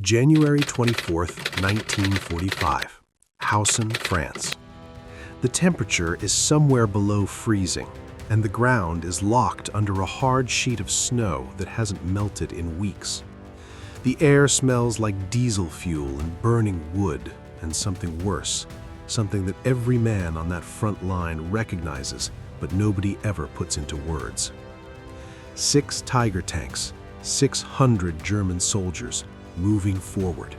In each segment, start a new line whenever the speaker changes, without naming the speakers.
January 24th, 1945, Houssen, France. The temperature is somewhere below freezing, and the ground is locked under a hard sheet of snow that hasn't melted in weeks. The air smells like diesel fuel and burning wood, and something worse, something that every man on that front line recognizes, but nobody ever puts into words. 6 Tiger tanks, 600 German soldiers, moving forward,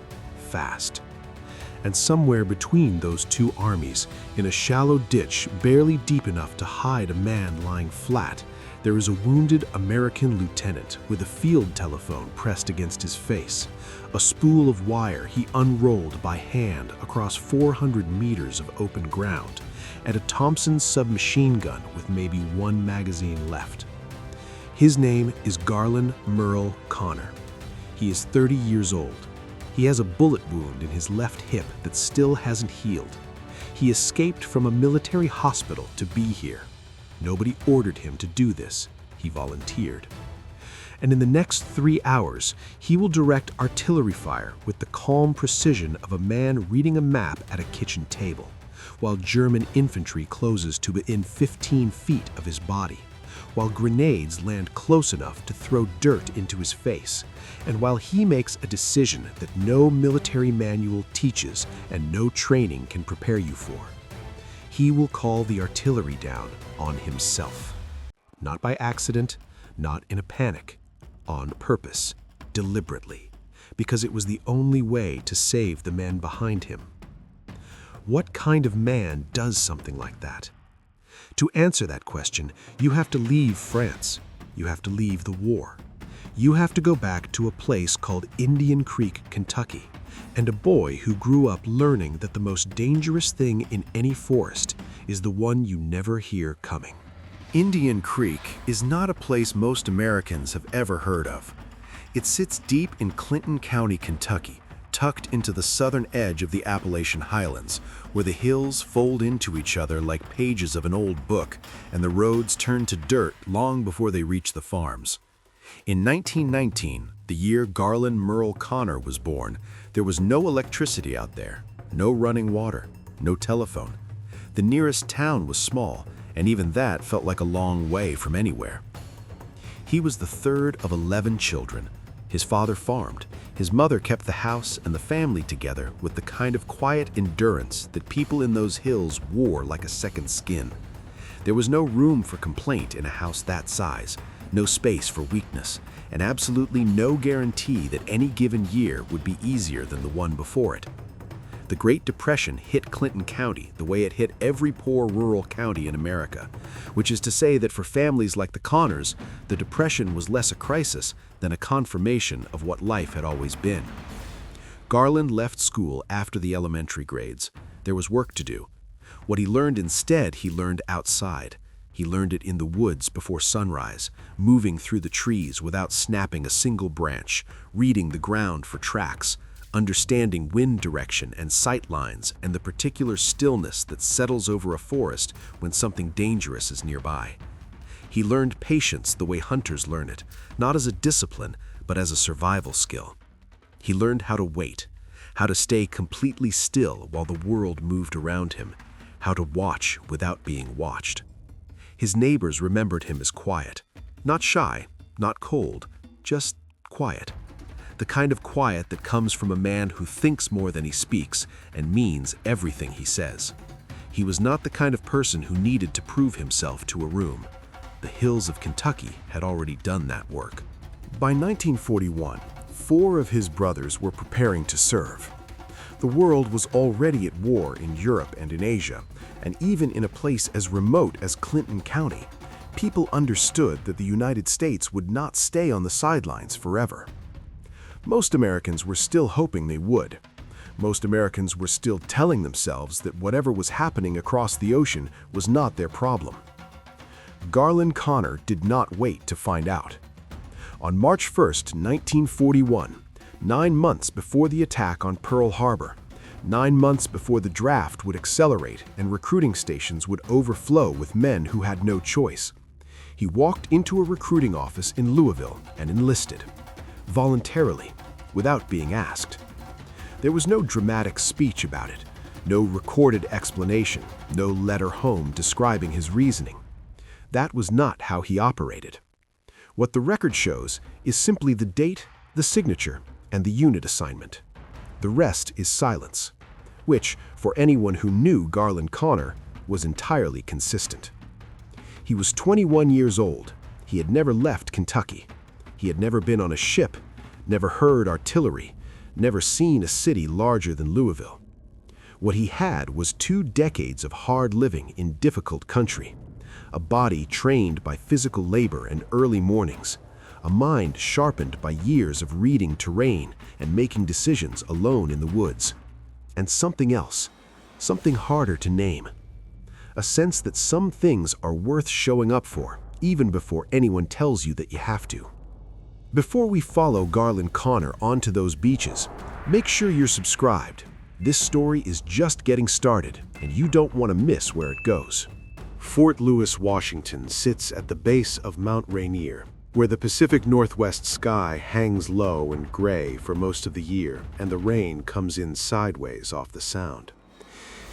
fast. And somewhere between those two armies, in a shallow ditch barely deep enough to hide a man lying flat, there is a wounded American lieutenant with a field telephone pressed against his face, a spool of wire he unrolled by hand across 400 meters of open ground, and a Thompson submachine gun with maybe 1 magazine left. His name is Garlin Murl Conner. He is 30 years old. He has a bullet wound in his left hip that still hasn't healed. He escaped from a military hospital to be here. Nobody ordered him to do this. He volunteered. And in the next 3 hours, he will direct artillery fire with the calm precision of a man reading a map at a kitchen table, while German infantry closes to within 15 feet of his body, while grenades land close enough to throw dirt into his face, and while he makes a decision that no military manual teaches and no training can prepare you for. He will call the artillery down on himself. Not by accident, not in a panic, on purpose, deliberately, because it was the only way to save the men behind him. What kind of man does something like that? To answer that question, you have to leave France. You have to leave the war. You have to go back to a place called Indian Creek, Kentucky, and a boy who grew up learning that the most dangerous thing in any forest is the one you never hear coming. Indian Creek is not a place most Americans have ever heard of. It sits deep in Clinton County, Kentucky, tucked into the southern edge of the Appalachian Highlands, where the hills fold into each other like pages of an old book, and the roads turn to dirt long before they reach the farms. In 1919, the year Garlin Murl Conner was born, there was no electricity out there, no running water, no telephone. The nearest town was small, and even that felt like a long way from anywhere. He was the third of 11 children. His father farmed. His mother kept the house and the family together with the kind of quiet endurance that people in those hills wore like a second skin. There was no room for complaint in a house that size, no space for weakness, and absolutely no guarantee that any given year would be easier than the one before it. The Great Depression hit Clinton County the way it hit every poor rural county in America, which is to say that for families like the Conners, the Depression was less a crisis than a confirmation of what life had always been. Garland left school after the elementary grades. There was work to do. What he learned instead, he learned outside. He learned it in the woods before sunrise, moving through the trees without snapping a single branch, reading the ground for tracks, understanding wind direction and sight lines and the particular stillness that settles over a forest when something dangerous is nearby. He learned patience the way hunters learn it, not as a discipline, but as a survival skill. He learned how to wait, how to stay completely still while the world moved around him, how to watch without being watched. His neighbors remembered him as quiet, not shy, not cold, just quiet. The kind of quiet that comes from a man who thinks more than he speaks and means everything he says. He was not the kind of person who needed to prove himself to a room. The hills of Kentucky had already done that work. By 1941, 4 of his brothers were preparing to serve. The world was already at war in Europe and in Asia, and even in a place as remote as Clinton County, people understood that the United States would not stay on the sidelines forever. Most Americans were still hoping they would. Most Americans were still telling themselves that whatever was happening across the ocean was not their problem. Garlin Conner did not wait to find out. On March 1st, 1941, 9 months before the attack on Pearl Harbor, 9 months before the draft would accelerate and recruiting stations would overflow with men who had no choice, he walked into a recruiting office in Louisville and enlisted. Voluntarily, without being asked. There was no dramatic speech about it, no recorded explanation, no letter home describing his reasoning. That was not how he operated. What the record shows is simply the date, the signature, and the unit assignment. The rest is silence, which, for anyone who knew Garlin Conner, was entirely consistent. He was 21 years old. He had never left Kentucky. He had never been on a ship, never heard artillery, never seen a city larger than Louisville. What he had was 2 decades of hard living in difficult country, a body trained by physical labor and early mornings, a mind sharpened by years of reading terrain and making decisions alone in the woods, and something else, something harder to name. A sense that some things are worth showing up for, even before anyone tells you that you have to. Before we follow Garlin Conner onto those beaches, make sure you're subscribed. This story is just getting started, and you don't want to miss where it goes. Fort Lewis, Washington sits at the base of Mount Rainier, where the Pacific Northwest sky hangs low and gray for most of the year, and the rain comes in sideways off the Sound.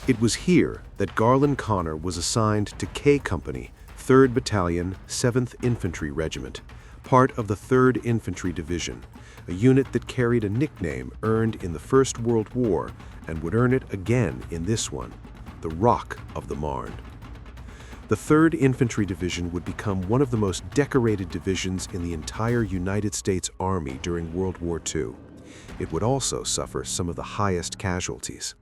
It was here that Garlin Conner was assigned to K Company, 3rd Battalion, 7th Infantry Regiment, part of the 3rd Infantry Division, a unit that carried a nickname earned in the First World War and would earn it again in this one, the Rock of the Marne. The 3rd Infantry Division would become one of the most decorated divisions in the entire United States Army during World War II. It would also suffer some of the highest casualties.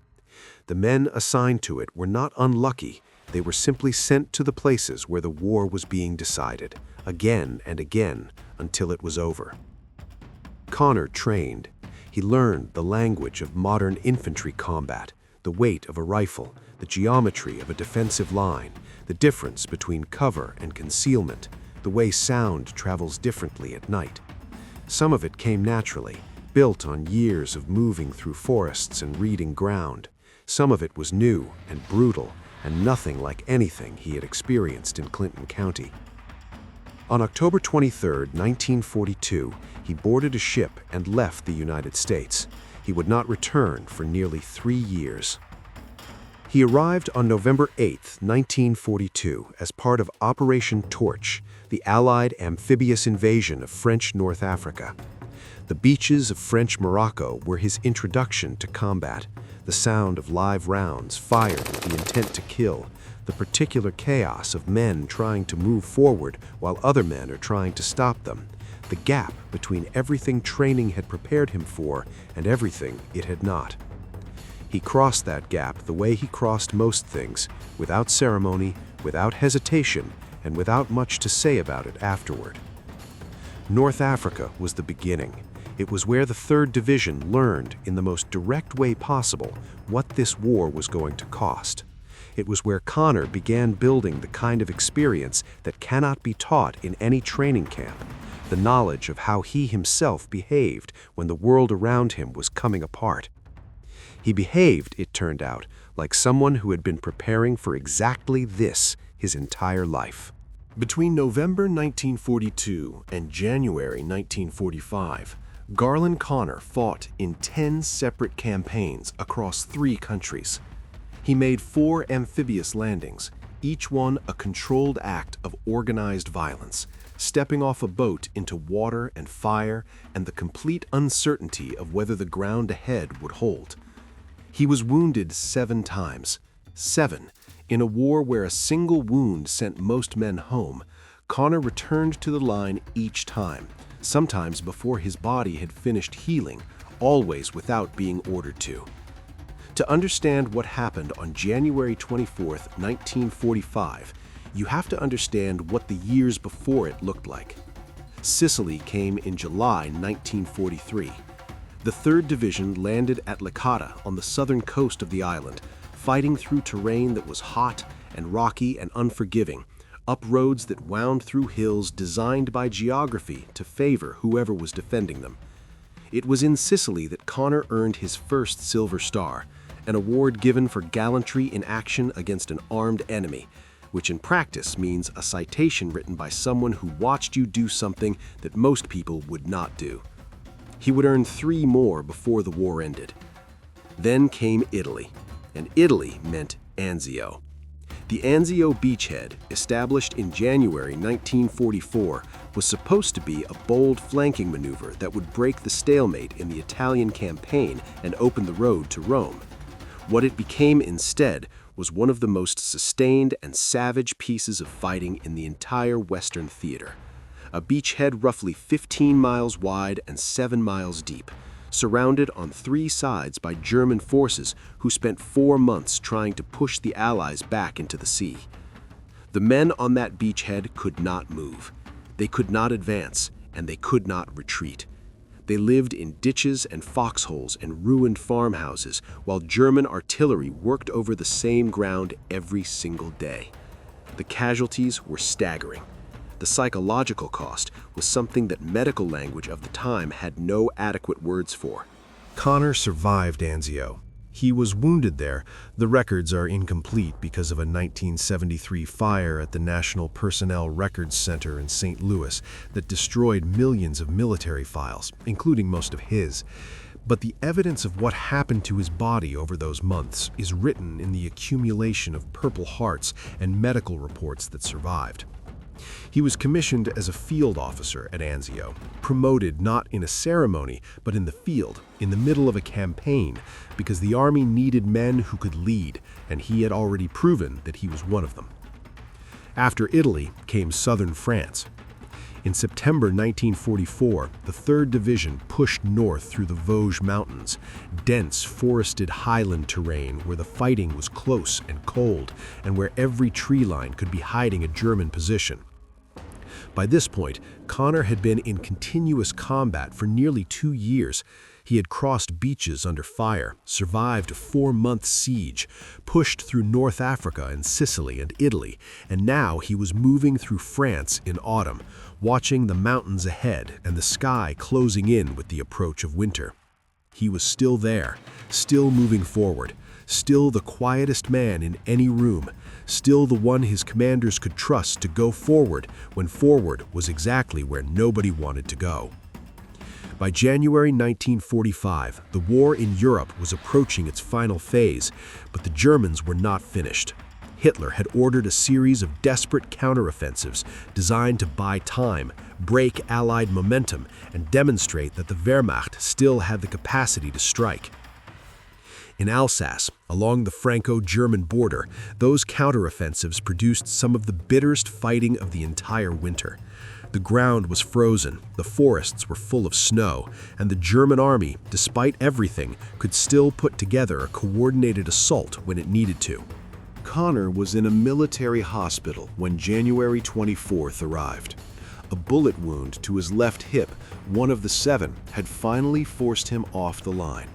The men assigned to it were not unlucky. They were simply sent to the places where the war was being decided, again and again, until it was over. Conner trained. He learned the language of modern infantry combat, the weight of a rifle, the geometry of a defensive line, the difference between cover and concealment, the way sound travels differently at night. Some of it came naturally, built on years of moving through forests and reading ground. Some of it was new and brutal and nothing like anything he had experienced in Clinton County. On October 23, 1942, he boarded a ship and left the United States. He would not return for nearly 3 years. He arrived on November 8, 1942, as part of Operation Torch, the Allied amphibious invasion of French North Africa. The beaches of French Morocco were his introduction to combat. The sound of live rounds fired with the intent to kill, the particular chaos of men trying to move forward while other men are trying to stop them, the gap between everything training had prepared him for and everything it had not. He crossed that gap the way he crossed most things, without ceremony, without hesitation, and without much to say about it afterward. North Africa was the beginning. It was where the 3rd Division learned, in the most direct way possible, what this war was going to cost. It was where Conner began building the kind of experience that cannot be taught in any training camp, the knowledge of how he himself behaved when the world around him was coming apart. He behaved, it turned out, like someone who had been preparing for exactly this his entire life. Between November 1942 and January 1945, Garlin Conner fought in 10 separate campaigns across 3 countries. He made 4 amphibious landings, each one a controlled act of organized violence, stepping off a boat into water and fire and the complete uncertainty of whether the ground ahead would hold. He was wounded 7 times. 7. In a war where a single wound sent most men home, Conner returned to the line each time, sometimes before his body had finished healing, always without being ordered to. To understand what happened on January 24, 1945, you have to understand what the years before it looked like. Sicily came in July 1943. The 3rd Division landed at Licata on the southern coast of the island, fighting through terrain that was hot and rocky and unforgiving, up roads that wound through hills designed by geography to favor whoever was defending them. It was in Sicily that Conner earned his first Silver Star, an award given for gallantry in action against an armed enemy, which in practice means a citation written by someone who watched you do something that most people would not do. He would earn 3 more before the war ended. Then came Italy, and Italy meant Anzio. The Anzio beachhead, established in January 1944, was supposed to be a bold flanking maneuver that would break the stalemate in the Italian campaign and open the road to Rome. What it became instead was one of the most sustained and savage pieces of fighting in the entire Western theater. A beachhead roughly 15 miles wide and 7 miles deep, surrounded on 3 sides by German forces who spent 4 months trying to push the Allies back into the sea. The men on that beachhead could not move. They could not advance, and they could not retreat. They lived in ditches and foxholes and ruined farmhouses, while German artillery worked over the same ground every single day. The casualties were staggering. The psychological cost was something that medical language of the time had no adequate words for. Conner survived Anzio. He was wounded there. The records are incomplete because of a 1973 fire at the National Personnel Records Center in St. Louis that destroyed millions of military files, including most of his. But the evidence of what happened to his body over those months is written in the accumulation of Purple Hearts and medical reports that survived. He was commissioned as a field officer at Anzio, promoted not in a ceremony, but in the field, in the middle of a campaign, because the army needed men who could lead, and he had already proven that he was one of them. After Italy came southern France. In September 1944, the 3rd Division pushed north through the Vosges Mountains, dense forested highland terrain where the fighting was close and cold, and where every tree line could be hiding a German position. By this point, Conner had been in continuous combat for nearly 2 years. He had crossed beaches under fire, survived a 4-month siege, pushed through North Africa and Sicily and Italy, and now he was moving through France in autumn, watching the mountains ahead and the sky closing in with the approach of winter. He was still there, still moving forward, still the quietest man in any room, still the one his commanders could trust to go forward when forward was exactly where nobody wanted to go. By January 1945, the war in Europe was approaching its final phase, but the Germans were not finished. Hitler had ordered a series of desperate counteroffensives designed to buy time, break Allied momentum, and demonstrate that the Wehrmacht still had the capacity to strike. In Alsace, along the Franco-German border, those counteroffensives produced some of the bitterest fighting of the entire winter. The ground was frozen, the forests were full of snow, and the German army, despite everything, could still put together a coordinated assault when it needed to. Conner was in a military hospital when January 24th arrived. A bullet wound to his left hip, one of the 7, had finally forced him off the line.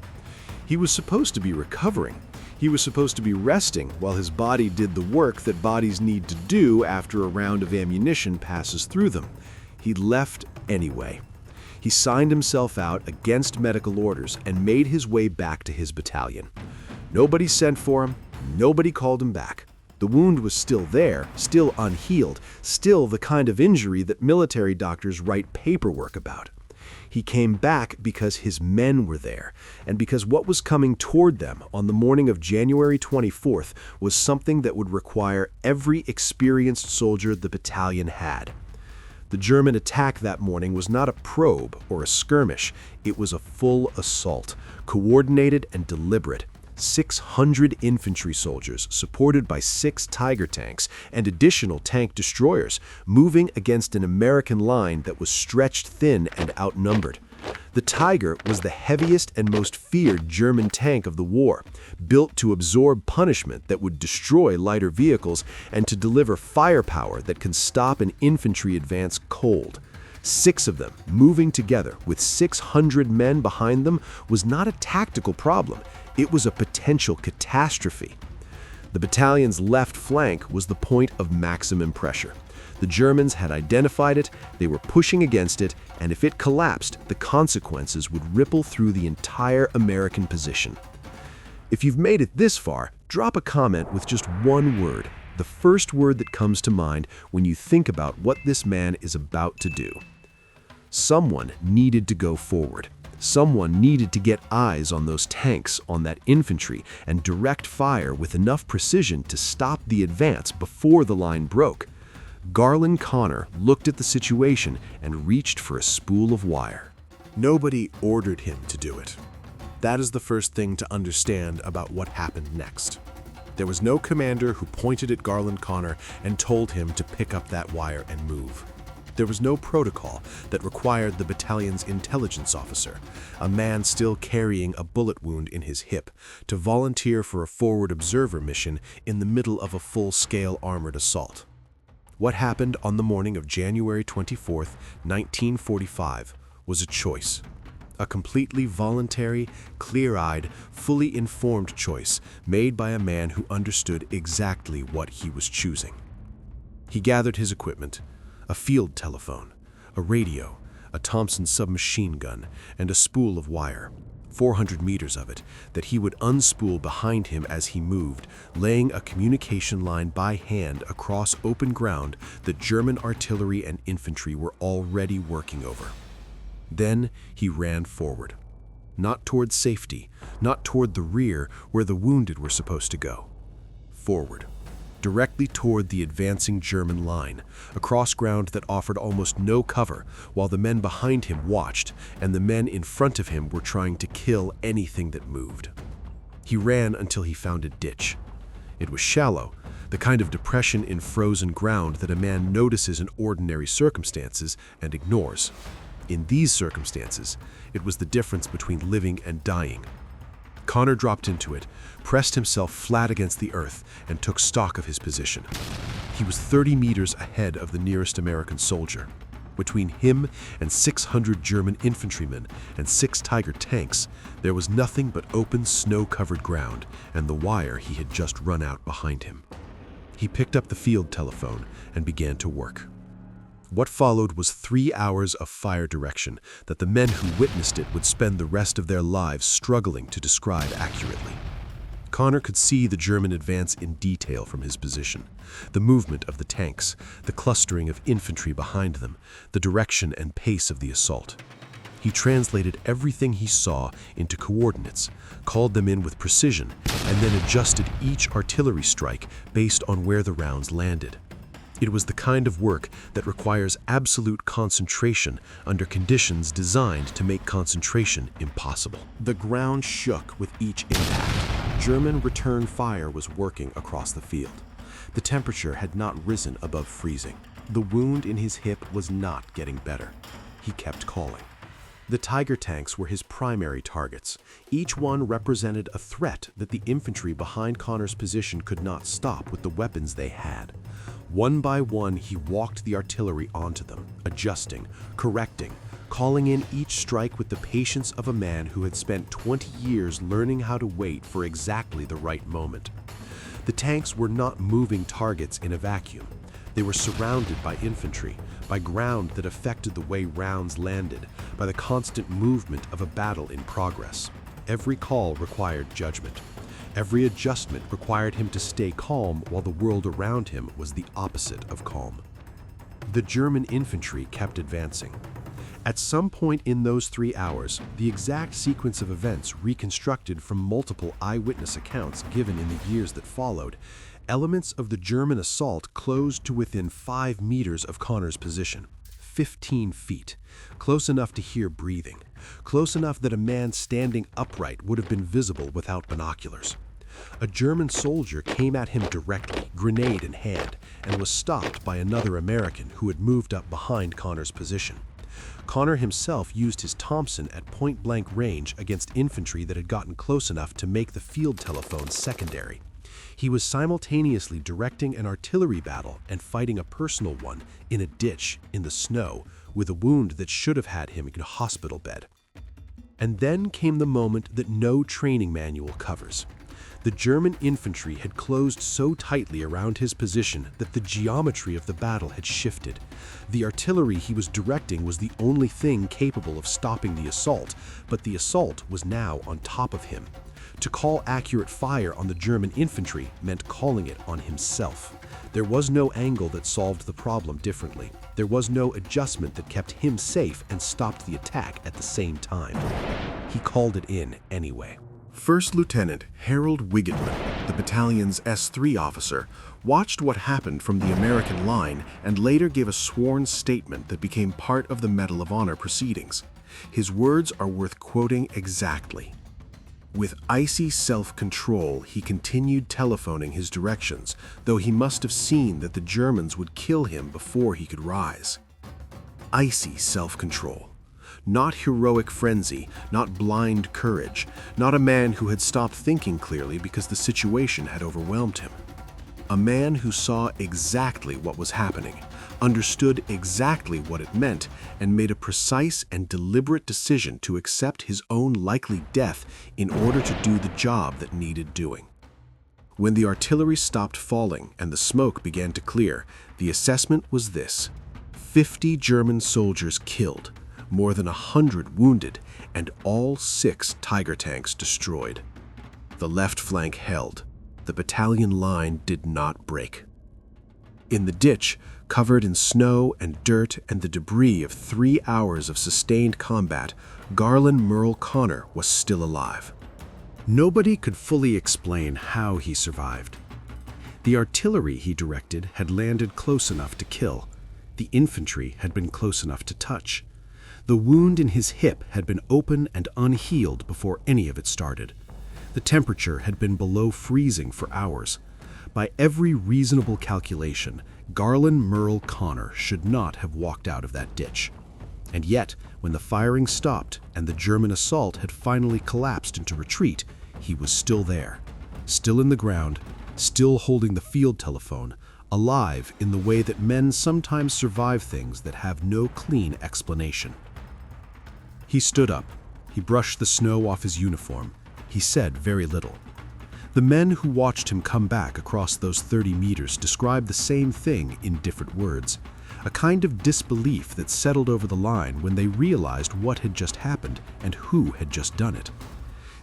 He was supposed to be recovering. He was supposed to be resting while his body did the work that bodies need to do after a round of ammunition passes through them. He left anyway. He signed himself out against medical orders and made his way back to his battalion. Nobody sent for him. Nobody called him back. The wound was still there, still unhealed, still the kind of injury that military doctors write paperwork about. He came back because his men were there, and because what was coming toward them on the morning of January 24th was something that would require every experienced soldier the battalion had. The German attack that morning was not a probe or a skirmish. It was a full assault, coordinated and deliberate. 600 infantry soldiers, supported by 6 Tiger tanks and additional tank destroyers, moving against an American line that was stretched thin and outnumbered. The Tiger was the heaviest and most feared German tank of the war, built to absorb punishment that would destroy lighter vehicles and to deliver firepower that can stop an infantry advance cold. 6 of them, moving together with 600 men behind them, was not a tactical problem. It was a potential catastrophe. The battalion's left flank was the point of maximum pressure. The Germans had identified it, they were pushing against it, and if it collapsed, the consequences would ripple through the entire American position. If you've made it this far, drop a comment with just one word, the first word that comes to mind when you think about what this man is about to do. Someone needed to go forward.
Someone needed to get eyes on those tanks, on that infantry, and direct fire with enough precision to stop the advance before the line broke. Garlin Conner looked at the situation and reached for a spool of wire.
Nobody ordered him to do it. That is the first thing to understand about what happened next. There was no commander who pointed at Garlin Conner and told him to pick up that wire and move. There was no protocol that required the battalion's intelligence officer, a man still carrying a bullet wound in his hip, to volunteer for a forward observer mission in the middle of a full-scale armored assault. What happened on the morning of January 24, 1945, was a choice. A completely voluntary, clear-eyed, fully informed choice made by a man who understood exactly what he was choosing. He gathered his equipment, a field telephone, a radio, a Thompson submachine gun, and a spool of wire, 400 meters of it, that he would unspool behind him as he moved, laying a communication line by hand across open ground that German artillery and infantry were already working over. Then he ran forward. Not toward safety, not toward the rear where the wounded were supposed to go. Forward, directly toward the advancing German line, across ground that offered almost no cover, while the men behind him watched, and the men in front of him were trying to kill anything that moved. He ran until he found a ditch. It was shallow, the kind of depression in frozen ground that a man notices in ordinary circumstances and ignores. In these circumstances, it was the difference between living and dying. Conner dropped into it, pressed himself flat against the earth, and took stock of his position. He was 30 meters ahead of the nearest American soldier. Between him and 600 German infantrymen and 6 Tiger tanks, there was nothing but open, snow-covered ground and the wire he had just run out behind him. He picked up the field telephone and began to work. What followed was 3 hours of fire direction that the men who witnessed it would spend the rest of their lives struggling to describe accurately. Conner could see the German advance in detail from his position, the movement of the tanks, the clustering of infantry behind them, the direction and pace of the assault. He translated everything he saw into coordinates, called them in with precision, and then adjusted each artillery strike based on where the rounds landed. It was the kind of work that requires absolute concentration under conditions designed to make concentration impossible. The ground shook with each impact. German return fire was working across the field. The temperature had not risen above freezing. The wound in his hip was not getting better. He kept calling. The Tiger tanks were his primary targets. Each one represented a threat that the infantry behind Conner's position could not stop with the weapons they had. One by one, he walked the artillery onto them, adjusting, correcting, calling in each strike with the patience of a man who had spent 20 years learning how to wait for exactly the right moment. The tanks were not moving targets in a vacuum. They were surrounded by infantry, by ground that affected the way rounds landed, by the constant movement of a battle in progress. Every call required judgment. Every adjustment required him to stay calm while the world around him was the opposite of calm. The German infantry kept advancing. At some point in those 3 hours, the exact sequence of events reconstructed from multiple eyewitness accounts given in the years that followed, elements of the German assault closed to within 5 meters of Conner's position, 15 feet, close enough to hear breathing, close enough that a man standing upright would have been visible without binoculars. A German soldier came at him directly, grenade in hand, and was stopped by another American who had moved up behind Conner's position. Conner himself used his Thompson at point-blank range against infantry that had gotten close enough to make the field telephone secondary. He was simultaneously directing an artillery battle and fighting a personal one in a ditch in the snow with a wound that should have had him in a hospital bed. And then came the moment that no training manual covers. The German infantry had closed so tightly around his position that the geometry of the battle had shifted. The artillery he was directing was the only thing capable of stopping the assault, but the assault was now on top of him.
To call accurate fire on the German infantry meant calling it on himself. There was no angle that solved the problem differently. There was no adjustment that kept him safe and stopped the attack at the same time. He called it in anyway.
First Lieutenant Harold Wigetman, the battalion's S3 officer, watched what happened from the American line and later gave a sworn statement that became part of the Medal of Honor proceedings. His words are worth quoting exactly. With icy self-control, he continued telephoning his directions, though he must have seen that the Germans would kill him before he could rise. Icy self-control. Not heroic frenzy, not blind courage, not a man who had stopped thinking clearly because the situation had overwhelmed him. A man who saw exactly what was happening, understood exactly what it meant, and made a precise and deliberate decision to accept his own likely death in order to do the job that needed doing. When the artillery stopped falling and the smoke began to clear, the assessment was this: 50 German soldiers killed, more than 100 wounded, and all 6 Tiger tanks destroyed. The left flank held. The battalion line did not break. In the ditch, covered in snow and dirt and the debris of 3 hours of sustained combat, Garlin Murl Conner was still alive.
Nobody could fully explain how he survived. The artillery he directed had landed close enough to kill. The infantry had been close enough to touch. The wound in his hip had been open and unhealed before any of it started. The temperature had been below freezing for hours. By every reasonable calculation, Garlin Murl Conner should not have walked out of that ditch. And yet, when the firing stopped and the German assault had finally collapsed into retreat, he was still there, still in the ground, still holding the field telephone, alive in the way that men sometimes survive things that have no clean explanation. He stood up. He brushed the snow off his uniform. He said very little. The men who watched him come back across those 30 meters described the same thing in different words, a kind of disbelief that settled over the line when they realized what had just happened and who had just done it.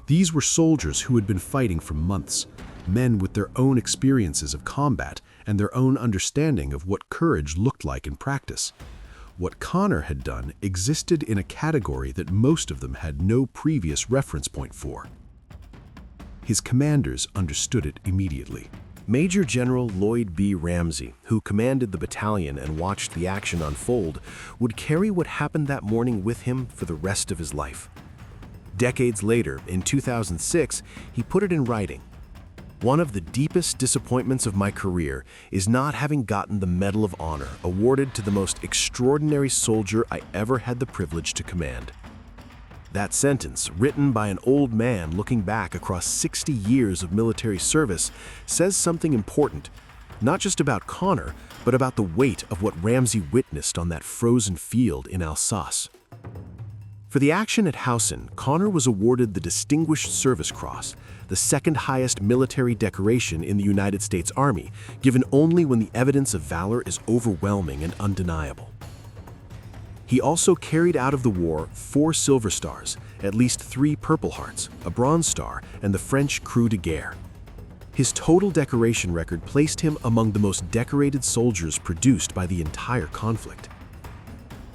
These were soldiers who had been fighting for months, men with their own experiences of combat and their own understanding of what courage looked like in practice. What Conner had done existed in a category that most of them had no previous reference point for. His commanders understood it immediately.
Major General Lloyd B. Ramsey, who commanded the battalion and watched the action unfold, would carry what happened that morning with him for the rest of his life. Decades later, in 2006, he put it in writing. One of the deepest disappointments of my career is not having gotten the Medal of Honor awarded to the most extraordinary soldier I ever had the privilege to command. That sentence, written by an old man looking back across 60 years of military service, says something important, not just about Conner, but about the weight of what Ramsey witnessed on that frozen field in Alsace. For the action at Houssen, Conner was awarded the Distinguished Service Cross, the second highest military decoration in the United States Army, given only when the evidence of valor is overwhelming and undeniable. He also carried out of the war 4 Silver Stars, at least 3 Purple Hearts, a Bronze Star, and the French Croix de Guerre. His total decoration record placed him among the most decorated soldiers produced by the entire conflict.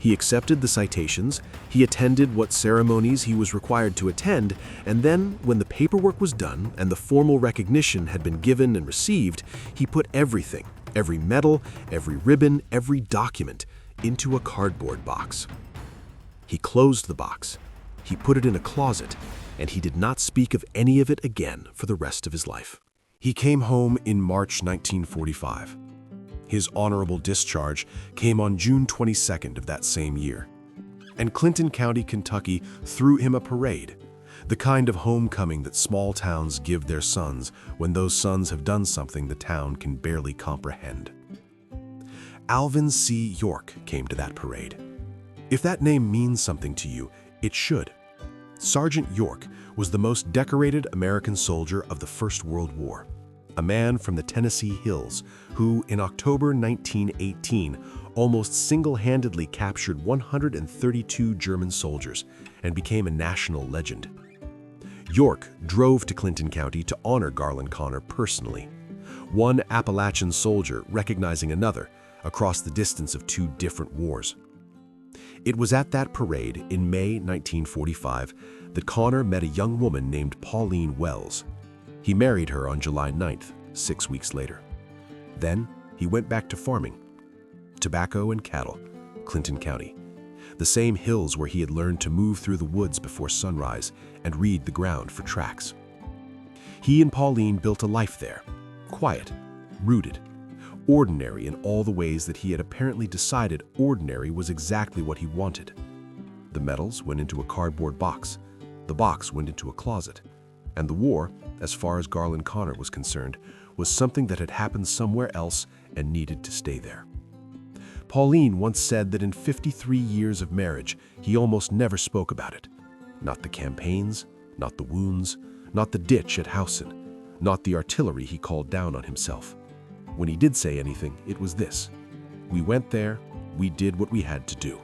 He accepted the citations, he attended what ceremonies he was required to attend, and then, when the paperwork was done and the formal recognition had been given and received, he put everything, every medal, every ribbon, every document, into a cardboard box. He closed the box, he put it in a closet, and he did not speak of any of it again for the rest of his life. He came home in March 1945. His honorable discharge came on June 22nd of that same year. And Clinton County, Kentucky threw him a parade, the kind of homecoming that small towns give their sons when those sons have done something the town can barely comprehend. Alvin C. York came to that parade. If that name means something to you, it should. Sergeant York was the most decorated American soldier of the First World War, a man from the Tennessee Hills who, in October 1918, almost single-handedly captured 132 German soldiers and became a national legend.
York drove to Clinton County to honor Garlin Conner personally. One Appalachian soldier recognizing another across the distance of two different wars. It was at that parade in May 1945 that Conner met a young woman named Pauline Wells. He married her on July 9th, 6 weeks later. Then he went back to farming. Tobacco and cattle, Clinton County. The same hills where he had learned to move through the woods before sunrise and read the ground for tracks. He and Pauline built a life there, quiet, rooted, ordinary in all the ways that he had apparently decided ordinary was exactly what he wanted. The medals went into a cardboard box, the box went into a closet, and the war, as far as Garlin Conner was concerned, was something that had happened somewhere else and needed to stay there. Pauline once said that in 53 years of marriage, he almost never spoke about it. Not the campaigns, not the wounds, not the ditch at Houssen, not the artillery he called down on himself. When he did say anything, it was this: we went there, we did what we had to do,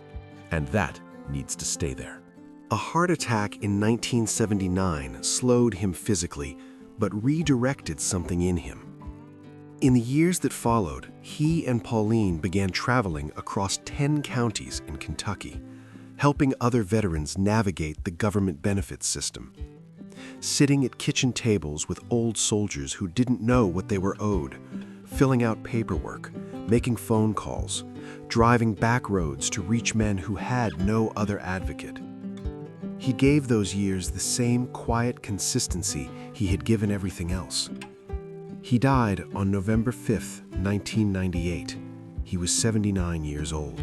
and that needs to stay there.
A heart attack in 1979 slowed him physically, but redirected something in him. In the years that followed, he and Pauline began traveling across 10 counties in Kentucky, helping other veterans navigate the government benefits system. Sitting at kitchen tables with old soldiers who didn't know what they were owed, filling out paperwork, making phone calls, driving back roads to reach men who had no other advocate. He gave those years the same quiet consistency he had given everything else. He died on November 5, 1998. He was 79 years old.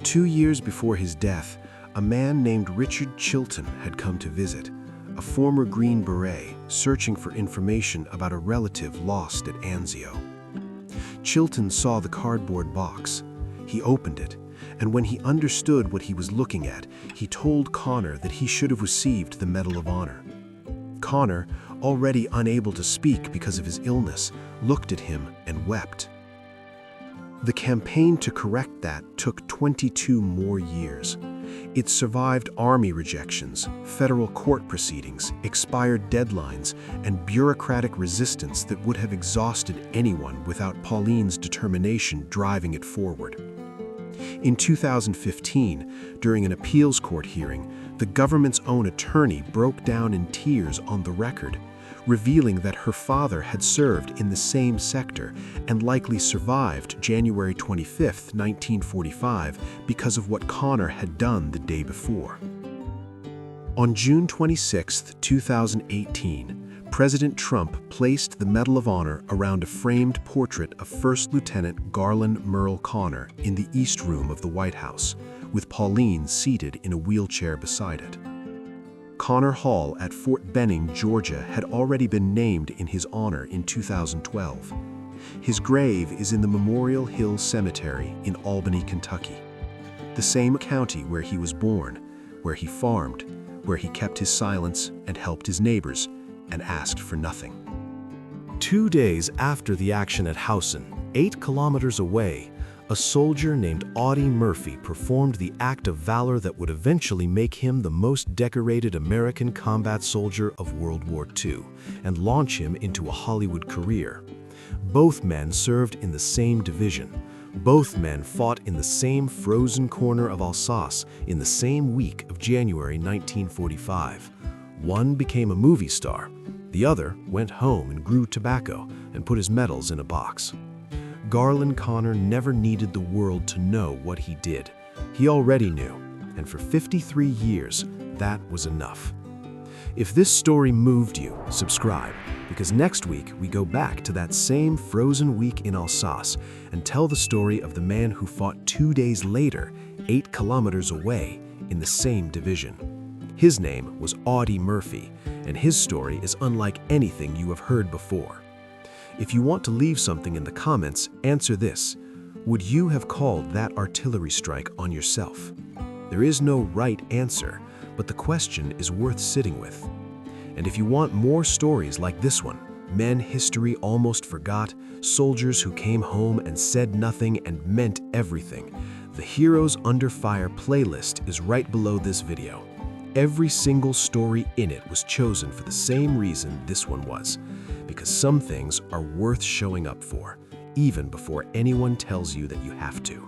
2 years before his death, a man named Richard Chilton had come to visit, a former Green Beret searching for information about a relative lost at Anzio. Chilton saw the cardboard box. He opened it, and when he understood what he was looking at, he told Conner that he should have received the Medal of Honor. Conner, already unable to speak because of his illness, looked at him and wept. The campaign to correct that took 22 more years. It survived army rejections, federal court proceedings, expired deadlines, and bureaucratic resistance that would have exhausted anyone without Pauline's determination driving it forward. In 2015, during an appeals court hearing, the government's own attorney broke down in tears on the record, revealing that her father had served in the same sector and likely survived January 25, 1945, because of what Conner had done the day before. On June 26, 2018, President Trump placed the Medal of Honor around a framed portrait of First Lieutenant Garlin Murl Conner in the East Room of the White House, with Pauline seated in a wheelchair beside it. Conner Hall at Fort Benning, Georgia, had already been named in his honor in 2012. His grave is in the Memorial Hill Cemetery in Albany, Kentucky, the same county where he was born, where he farmed, where he kept his silence and helped his neighbors, and asked for nothing.
2 days after the action at Houssen, 8 kilometers away, a soldier named Audie Murphy performed the act of valor that would eventually make him the most decorated American combat soldier of World War II and launch him into a Hollywood career. Both men served in the same division. Both men fought in the same frozen corner of Alsace in the same week of January 1945. One became a movie star. The other went home and grew tobacco and put his medals in a box. Garlin Conner never needed the world to know what he did. He already knew, and for 53 years, that was enough. If this story moved you, subscribe, because next week we go back to that same frozen week in Alsace and tell the story of the man who fought 2 days later, 8 kilometers away, in the same division. His name was Audie Murphy, and his story is unlike anything you have heard before. If you want to leave something in the comments, answer this: would you have called that artillery strike on yourself? There is no right answer, but the question is worth sitting with. And if you want more stories like this one, men history almost forgot, soldiers who came home and said nothing and meant everything, the Heroes Under Fire playlist is right below this video. Every single story in it was chosen for the same reason this one was, because some things are worth showing up for, even before anyone tells you that you have to.